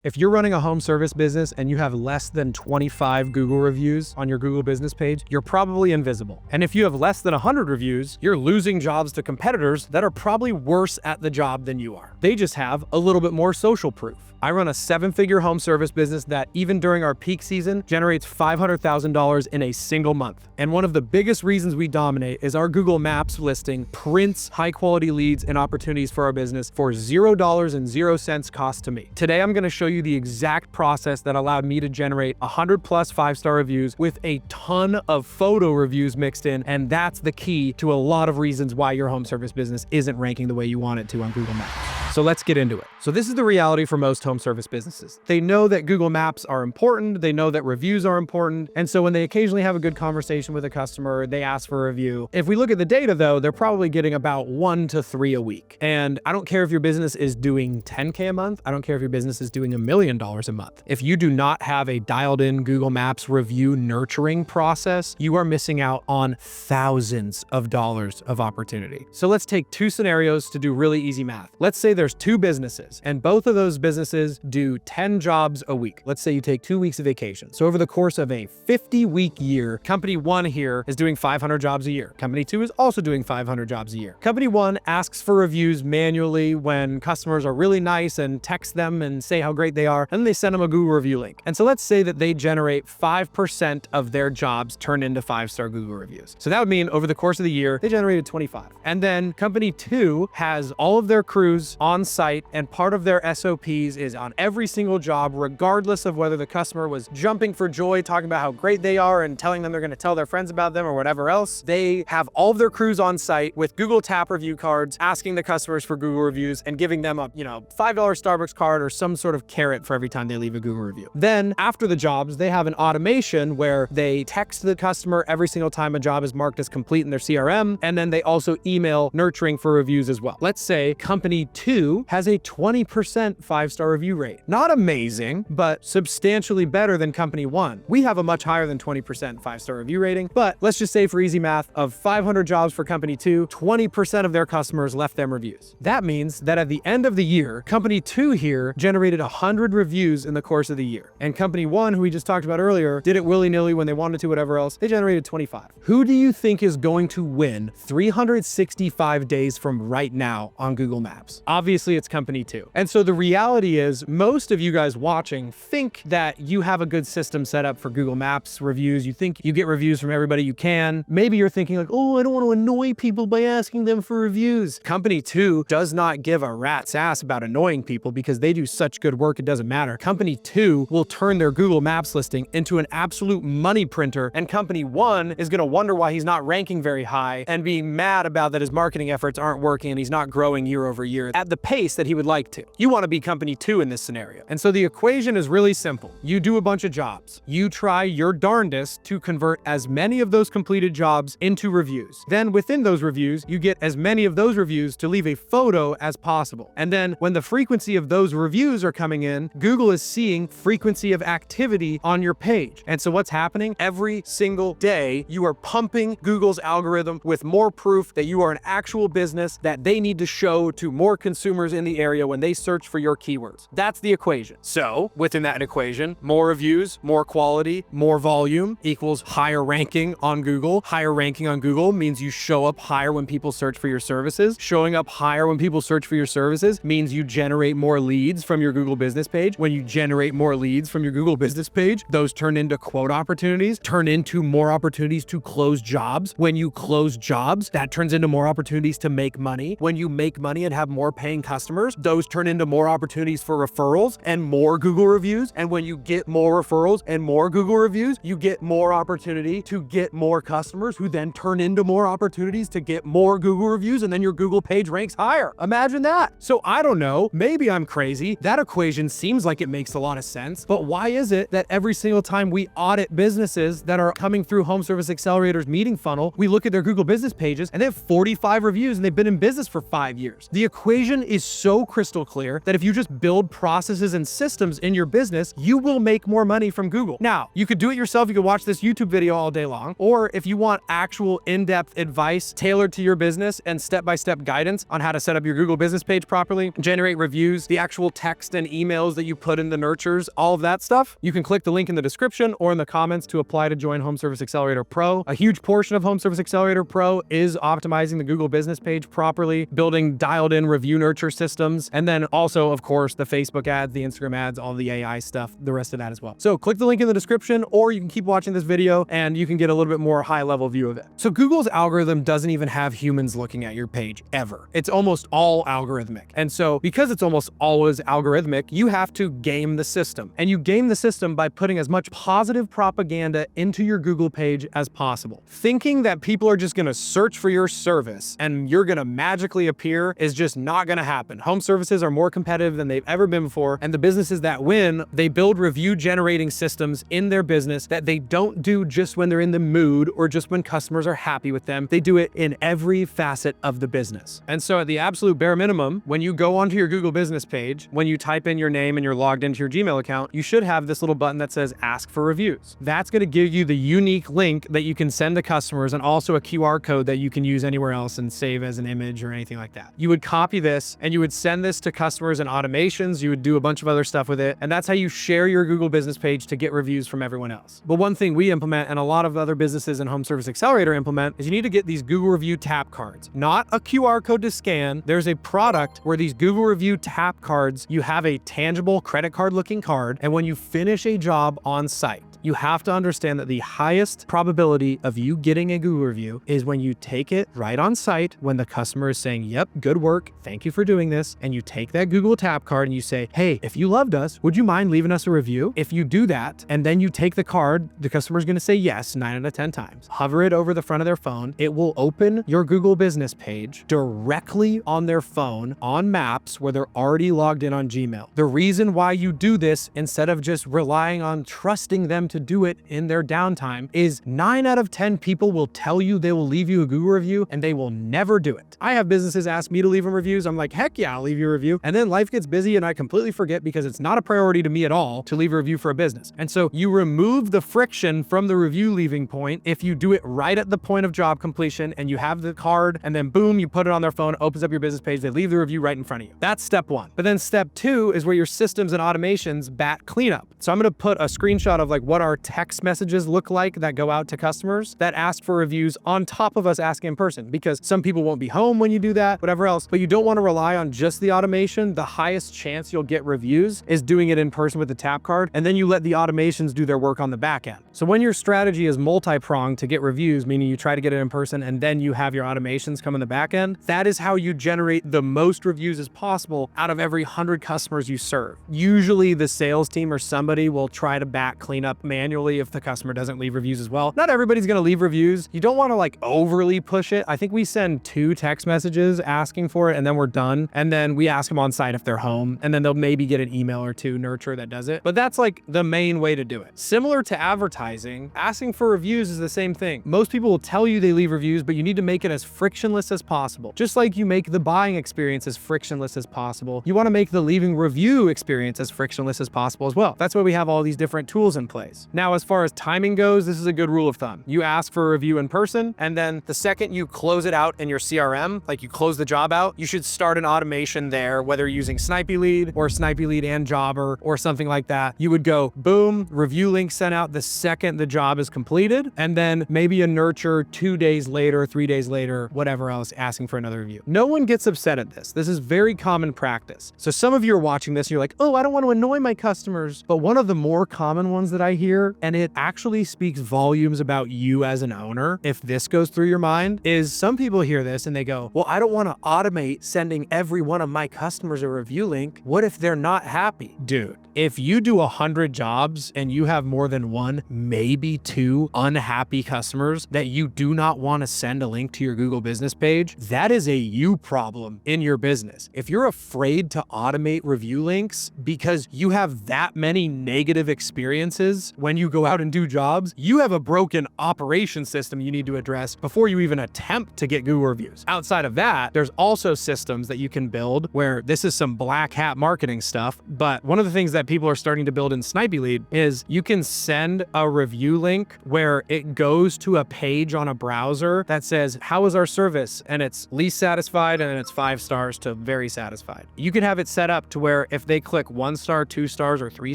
If you're running a home service business and you have less than 25 Google reviews on your Google business page, you're probably invisible. And if you have less than 100 reviews, you're losing jobs to competitors that are probably worse at the job than you are. They just have a little bit more social proof. I run a 7-figure home service business that even during our peak season generates $500,000 in a single month. And one of the biggest reasons we dominate is our Google Maps listing prints high quality leads and opportunities for our business for $0 and 0 cents cost to me. Today, I'm gonna show you the exact process that allowed me to generate 100 plus 5-star reviews with a ton of photo reviews mixed in. And that's the key to a lot of reasons why your home service business isn't ranking the way you want it to on Google Maps. So let's get into it. So this is the reality for most home service businesses. They know that Google Maps are important. They know that reviews are important. And so when they occasionally have a good conversation with a customer, they ask for a review. If we look at the data though, they're probably getting about 1 to 3 a week. And I don't care if your business is doing 10K a month. I don't care if your business is doing $1 million a month. If you do not have a dialed in Google Maps review nurturing process, you are missing out on thousands of dollars of opportunity. So let's take 2 scenarios to do really easy math. Let's say there's 2 businesses and both of those businesses do 10 jobs a week. Let's say you take 2 weeks of vacation. So over the course of a 50-week year, company 1 here is doing 500 jobs a year. Company 2 is also doing 500 jobs a year. Company 1 asks for reviews manually when customers are really nice and text them and say how great they are, and then they send them a Google review link. And so let's say that they generate 5% of their jobs turn into 5-star Google reviews. So that would mean over the course of the year, they generated 25. And then company 2 has all of their crews on site, and part of their SOPs is on every single job, regardless of whether the customer was jumping for joy, talking about how great they are and telling them they're going to tell their friends about them or whatever else. They have all of their crews on site with Google Tap review cards, asking the customers for Google reviews and giving them a, $5 Starbucks card or some sort of carrot for every time they leave a Google review. Then after the jobs, they have an automation where they text the customer every single time a job is marked as complete in their CRM. And then they also email nurturing for reviews as well. Let's say company 2 has a 20% 5-star review rate. Not amazing, but substantially better than company 1. We have a much higher than 20% 5-star review rating, but let's just say for easy math, of 500 jobs for company 2, 20% of their customers left them reviews. That means that at the end of the year, company 2 here generated 100 reviews in the course of the year. And company 1, who we just talked about earlier, did it willy-nilly when they wanted to, whatever else, they generated 25. Who do you think is going to win 365 days from right now on Google Maps? Obviously, it's company 2. And so the reality is most of you guys watching think that you have a good system set up for Google Maps reviews. You think you get reviews from everybody you can. Maybe you're thinking like, oh, I don't want to annoy people by asking them for reviews. Company 2 does not give a rat's ass about annoying people because they do such good work, it doesn't matter. Company 2 will turn their Google Maps listing into an absolute money printer, and company 1 is going to wonder why he's not ranking very high and be mad about that his marketing efforts aren't working and he's not growing year over year at the pace that he would like to. You want to be company 2 in this scenario. And so the equation is really simple. You do a bunch of jobs. You try your darndest to convert as many of those completed jobs into reviews. Then within those reviews, you get as many of those reviews to leave a photo as possible. And then when the frequency of those reviews are coming in, Google is seeing frequency of activity on your page. And so what's happening? Every single day, you are pumping Google's algorithm with more proof that you are an actual business that they need to show to more consumers in the area when they search for your keywords. That's the equation. So within that equation, more reviews, more quality, more volume equals higher ranking on Google. Higher ranking on Google means you show up higher when people search for your services. Showing up higher when people search for your services means you generate more leads from your Google business page. When you generate more leads from your Google business page, those turn into quote opportunities, turn into more opportunities to close jobs. When you close jobs, that turns into more opportunities to make money. When you make money and have more paying customers, those turn into more opportunities for referrals and more Google reviews. And when you get more referrals and more Google reviews, you get more opportunity to get more customers who then turn into more opportunities to get more Google reviews, and then your Google page ranks higher. Imagine that. So I don't know, maybe I'm crazy. That equation seems like it makes a lot of sense, but why is it that every single time we audit businesses that are coming through Home Service Accelerator's meeting funnel, we look at their Google business pages and they have 45 reviews and they've been in business for 5 years? The equation is so crystal clear that if you just build processes and systems in your business, you will make more money from Google. Now, you could do it yourself. You could watch this YouTube video all day long, or if you want actual in-depth advice tailored to your business and step-by-step guidance on how to set up your Google business page properly, generate reviews, the actual text and emails that you put in the nurtures, all of that stuff, you can click the link in the description or in the comments to apply to join Home Service Accelerator Pro. A huge portion of Home Service Accelerator Pro is optimizing the Google business page properly, building dialed-in review nurture systems, and then also, of course, the Facebook ads, the Instagram ads, all the AI stuff, the rest of that as well. So click the link in the description, or you can keep watching this video and you can get a little bit more high-level view of it. So Google's algorithm doesn't even have humans looking at your page ever. It's almost all algorithmic. And so because it's almost always algorithmic, you have to game the system. And you game the system by putting as much positive propaganda into your Google page as possible. Thinking that people are just gonna search for your service and you're gonna magically appear is just not gonna happen. Home services are more competitive than they've ever been before, and the businesses that win, they build review generating systems in their business that they don't do just when they're in the mood or just when customers are happy with them. They do it in every facet of the business. And so at the absolute bare minimum, when you go onto your Google business page, when you type in your name and you're logged into your Gmail account, you should have this little button that says ask for reviews. That's going to give you the unique link that you can send to customers, and also a QR code that you can use anywhere else and save as an image or anything like that. You would copy this and you would send this to customers and automations. You would do a bunch of other stuff with it. And that's how you share your Google business page to get reviews from everyone else. But one thing we implement, and a lot of other businesses in Home Service Accelerator implement, is you need to get these Google review tap cards, not a QR code to scan. There's a product where these Google review tap cards, you have a tangible credit card looking card. And when you finish a job on site, you have to understand that the highest probability of you getting a Google review is when you take it right on site, when the customer is saying, yep, good work, thank you for doing this. And you take that Google tap card and you say, hey, if you loved us, would you mind leaving us a review? If you do that, and then you take the card, the customer's gonna say yes 9 out of 10 times. Hover it over the front of their phone. It will open your Google business page directly on their phone on Maps where they're already logged in on Gmail. The reason why you do this, instead of just relying on trusting them to do it in their downtime, is 9 out of 10 people will tell you they will leave you a Google review and they will never do it. I have businesses ask me to leave them reviews. I'm like, heck yeah, I'll leave you a review. And then life gets busy and I completely forget because it's not a priority to me at all to leave a review for a business. And so you remove the friction from the review leaving point if you do it right at the point of job completion and you have the card and then boom, you put it on their phone, opens up your business page, they leave the review right in front of you. That's step one. But then step two is where your systems and automations bat cleanup. So I'm going to put a screenshot of like what our text messages look like that go out to customers that ask for reviews on top of us asking in person, because some people won't be home when you do that, whatever else. But you don't want to rely on just the automation. The highest chance you'll get reviews is doing it in person with the tap card, and then you let the automations do their work on the back end. So when your strategy is multi-pronged to get reviews, meaning you try to get it in person and then you have your automations come in the back end, that is how you generate the most reviews as possible out of every 100 customers you serve. Usually the sales team or somebody will try to back clean up manually if the customer doesn't leave reviews as well. Not everybody's going to leave reviews. You don't want to like overly push it. I think we send 2 text messages asking for it and then we're done. And then we ask them on site if they're home, and then they'll maybe get an email or 2 nurture that does it. But that's like the main way to do it. Similar to advertising, asking for reviews is the same thing. Most people will tell you they leave reviews, but you need to make it as frictionless as possible. Just like you make the buying experience as frictionless as possible, you want to make the leaving review experience as frictionless as possible as well. That's why we have all these different tools in place. Now, as far as timing goes, this is a good rule of thumb. You ask for a review in person, and then the second you close it out in your CRM, like you close the job out, you should start an automation there, whether you're using Snipey Lead or Snipey Lead and Jobber or something like that. You would go, boom, review link sent out the second the job is completed, and then maybe a nurture 2 days later, 3 days later, whatever else, asking for another review. No one gets upset at this. This is very common practice. So some of you are watching this and you're like, oh, I don't want to annoy my customers. But one of the more common ones that I hear, and it actually speaks volumes about you as an owner, if this goes through your mind, is some people hear this and they go, well, I don't want to automate sending every one of my customers a review link. What if they're not happy? Dude, if you do 100 jobs and you have more than 1, maybe 2 unhappy customers that you do not want to send a link to your Google business page, that is a you problem in your business. If you're afraid to automate review links because you have that many negative experiences when you go out and do jobs, you have a broken operation system you need to address before you even attempt to get Google reviews. Outside of that, there's also systems that you can build where this is some black hat marketing stuff, but one of the things that people are starting to build in Snipey Lead is you can send a review link where it goes to a page on a browser that says, how is our service? And it's least satisfied, and then it's 5 stars to very satisfied. You can have it set up to where if they click 1 star, 2 stars, or 3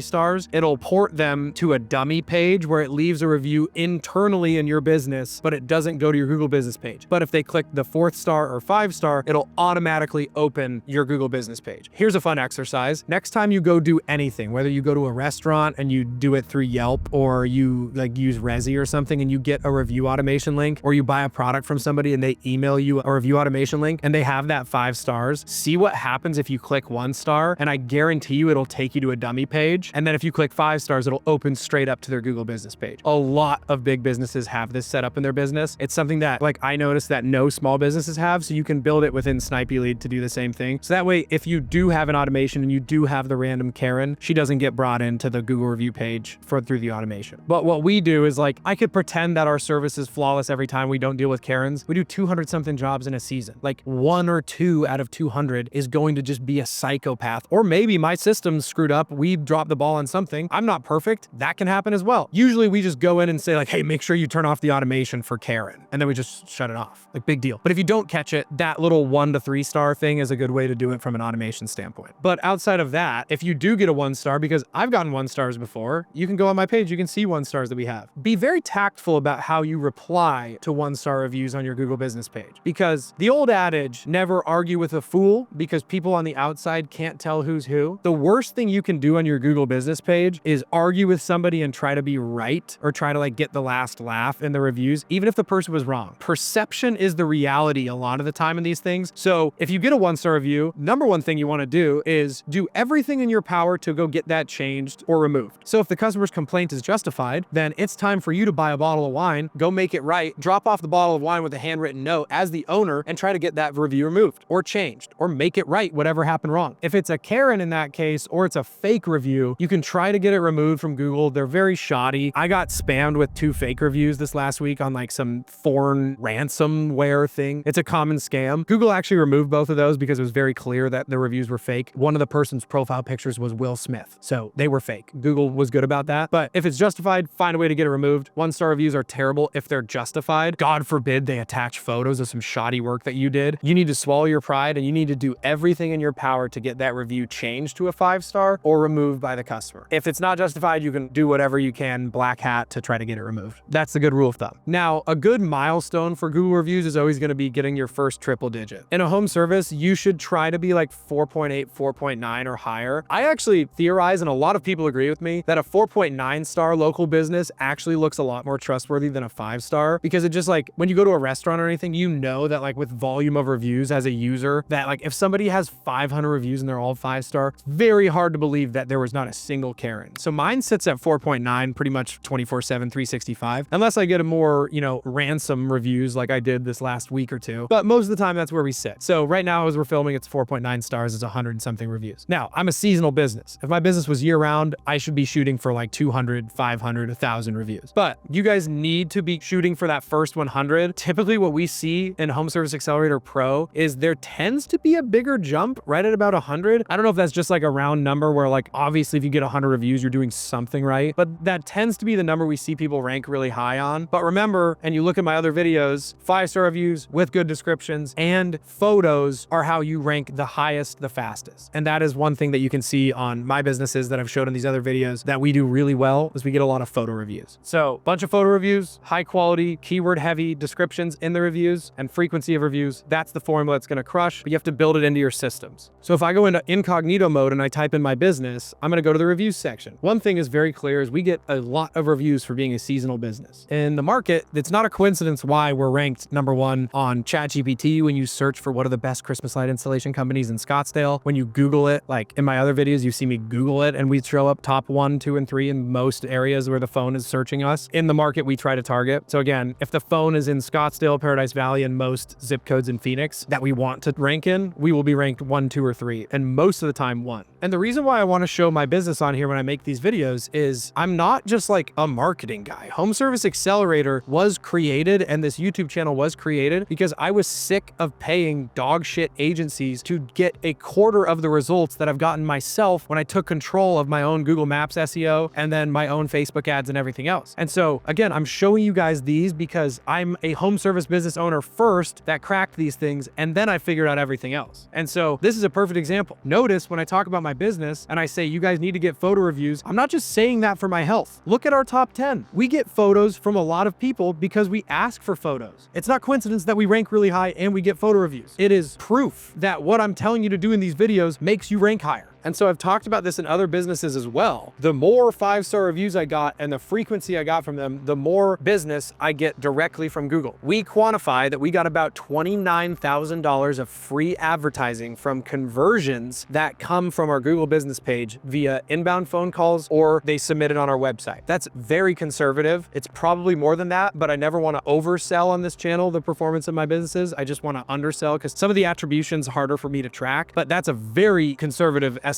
stars, it'll port them to a dummy page where it leaves a review internally in your business, but it doesn't go to your Google business page. But if they click the 4th star or 5 star, it'll automatically open your Google business page. Here's a fun exercise. Next time you go do anything, whether you go to a restaurant and you do it through Yelp, or you like use Resi or something and you get a review automation link, or you buy a product from somebody and they email you a review automation link and they have that 5 stars, see what happens if you click 1 star, and I guarantee you it'll take you to a dummy page. And then if you click 5 stars, it'll open straight up to their Google business page. A lot of big businesses have this set up in their business. It's something that like I noticed that no small businesses have, so you can build it within Snipey Lead to do the same thing. So that way, if you do have an automation and you do have the random Karen, she doesn't get brought into the Google review page through the automation. But what we do is like, I could pretend that our service is flawless every time we don't deal with Karens. We do 200 something jobs in a season. Like 1 or 2 out of 200 is going to just be a psychopath. Or maybe my system's screwed up. We dropped the ball on something. I'm not perfect. That can happen as well. Usually we just go in and say like, hey, make sure you turn off the automation for Karen. And then we just shut it off. Like big deal. But if you don't catch it, that little 1 to 3 star thing is a good way to do it from an automation standpoint. But outside of that, if you do get a 1 star, because I've gotten 1 stars before, you can go on my page, you can see 1 stars that we have. Be very tactful about how you reply to 1 star reviews on your Google business page, because the old adage, never argue with a fool, because people on the outside can't tell who's who. The worst thing you can do on your Google business page is argue with somebody and try to be right, or try to like get the last laugh in the reviews, even if the person was wrong. Perception is the reality a lot of the time in these things. So if you get a 1 star review, number one thing you want to do is do everything in your power to go get that changed or removed. So if the customer's complaint is justified, then it's time for you to buy a bottle of wine, go make it right, drop off the bottle of wine with a handwritten note as the owner, and try to get that review removed or changed or make it right, whatever happened wrong. If it's a Karen in that case, or it's a fake review, you can try to get it removed from Google. They're very shoddy. I got spammed with 2 fake reviews this last week on like some foreign ransomware thing. It's a common scam. Google actually removed both of those because it was very clear that the reviews were fake. One of the person's profile pictures was Will Smith, so they were fake. Google was good about that. But if it's justified, find a way to get it removed. 1 star reviews are terrible if they're justified. God forbid they attach photos of some shoddy work that you did. You need to swallow your pride and you need to do everything in your power to get that review changed to a 5 star or removed by the customer. If it's not justified, you can do whatever you can, black hat, to try to get it removed. That's the good rule of thumb. Now, a good milestone for Google reviews is always going to be getting your first triple digit. In a home service, you should try to be like 4.8, 4.9 or higher. I actually theorize, and a lot of people agree with me, that a 4.9 star local business actually looks a lot more trustworthy than a 5 star, because it just like, when you go to a restaurant or anything, you know that like with volume of reviews as a user, that like if somebody has 500 reviews and they're all 5 star, it's very hard to believe that there was not a single Karen. So mine sits at 4.9 pretty much 24/7, 365, unless I get a more, ransom reviews like I did this last week or 2. But most of the time that's where we sit. So right now as we're filming, it's 4.9 stars, it's 100 and something reviews. Now, I'm a seasonal business. If my business was year round, I should be shooting for like 200, 500, 1,000 reviews. But you guys need to be shooting for that first 100. Typically what we see in Home Service Accelerator Pro is there tends to be a bigger jump right at about 100. I don't know if that's just like a round number where like, obviously if you get 100 reviews, you're doing something right, but that tends to be the number we see people rank really high on. But remember, and you look at my other videos, 5-star reviews with good descriptions and photos are how you rank the highest, the fastest. And that is one thing that you can see on my businesses that I've showed in these other videos that we do really well, is we get a lot of photo reviews. So bunch of photo reviews, high quality, keyword heavy descriptions in the reviews, and frequency of reviews. That's the formula that's going to crush, but you have to build it into your systems. So if I go into incognito mode and I type in my business, I'm going to go to the reviews section. One thing is very clear is we get a lot of reviews for being a seasonal business. In the market, it's not a coincidence why we're ranked #1 on ChatGPT when you search for what are the best Christmas light installation companies in Scottsdale. When you Google it, like in my other videos, you see me Google it and we show up top 1, 2, and 3 in most areas where the phone is searching us. In the market, we try to target. So again, if the phone is in Scottsdale, Paradise Valley, and most zip codes in Phoenix that we want to rank in, we will be ranked 1, 2, or 3, and most of the time 1. And the reason why I want to show my business on here when I make these videos is is I'm not just like a marketing guy. Home Service Accelerator was created, and this YouTube channel was created because I was sick of paying dog shit agencies to get a quarter of the results that I've gotten myself when I took control of my own Google Maps SEO and then my own Facebook ads and everything else. And so again, I'm showing you guys these because I'm a home service business owner first that cracked these things, and then I figured out everything else. And so this is a perfect example. Notice when I talk about my business and I say you guys need to get photo reviews, I'm not just saying that for my health. Look at our top 10. We get photos from a lot of people because we ask for photos. It's not coincidence that we rank really high and we get photo reviews. It is proof that what I'm telling you to do in these videos makes you rank higher. And so I've talked about this in other businesses as well. The more 5-star reviews I got and the frequency I got from them, the more business I get directly from Google. We quantify that we got about $29,000 of free advertising from conversions that come from our Google business page via inbound phone calls, or they submit it on our website. That's very conservative. It's probably more than that, but I never want to oversell on this channel the performance of my businesses. I just want to undersell because some of the attributions are harder for me to track, but that's a very conservative estimation.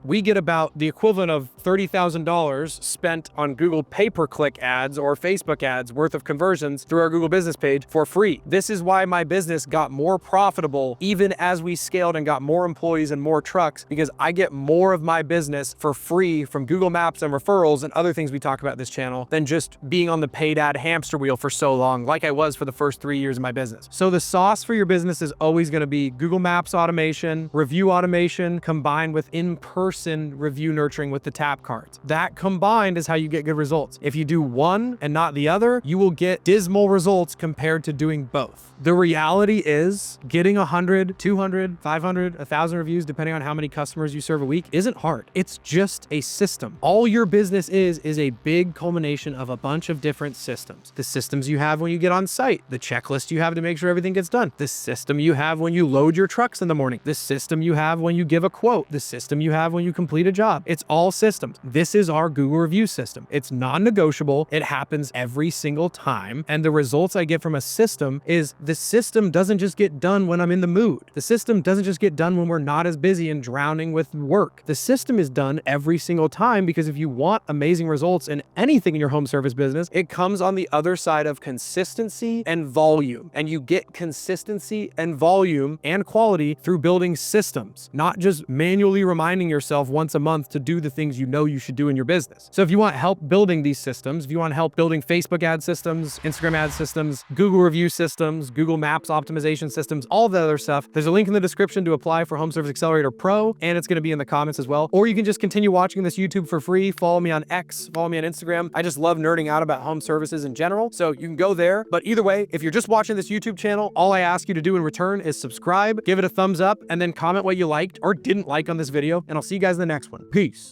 We get about the equivalent of $30,000 spent on Google pay-per-click ads or Facebook ads worth of conversions through our Google business page for free. This is why my business got more profitable even as we scaled and got more employees and more trucks, because I get more of my business for free from Google Maps and referrals and other things we talk about in this channel than just being on the paid ad hamster wheel for so long, like I was for the first 3 years of my business. So the sauce for your business is always going to be Google Maps automation, review automation, combined with in-person review nurturing with the tap cards. That combined is how you get good results. If you do one and not the other, you will get dismal results compared to doing both. The reality is getting 100, 200, 500, 1,000 reviews, depending on how many customers you serve a week, isn't hard. It's just a system. All your business is a big culmination of a bunch of different systems. The systems you have when you get on site, the checklist you have to make sure everything gets done, the system you have when you load your trucks in the morning, the system you have when you give a quote, the system you have when you complete a job. It's all systems. This is our Google review system. It's non-negotiable. It happens every single time. And the results I get from a system is the system doesn't just get done when I'm in the mood. The system doesn't just get done when we're not as busy and drowning with work. The system is done every single time, because if you want amazing results in anything in your home service business, it comes on the other side of consistency and volume. And you get consistency and volume and quality through building systems, not just manually reminding yourself once a month to do the things you know you should do in your business. So if you want help building these systems, if you want help building Facebook ad systems, Instagram ad systems, Google review systems, Google Maps optimization systems, all the other stuff, there's a link in the description to apply for Home Service Accelerator Pro, and it's going to be in the comments as well. Or you can just continue watching this YouTube for free. Follow me on X, follow me on Instagram. I just love nerding out about home services in general, so you can go there. But either way, if you're just watching this YouTube channel, all I ask you to do in return is subscribe, give it a thumbs up, and then comment what you liked or didn't like on this video, and I'll see you guys in the next one. Peace.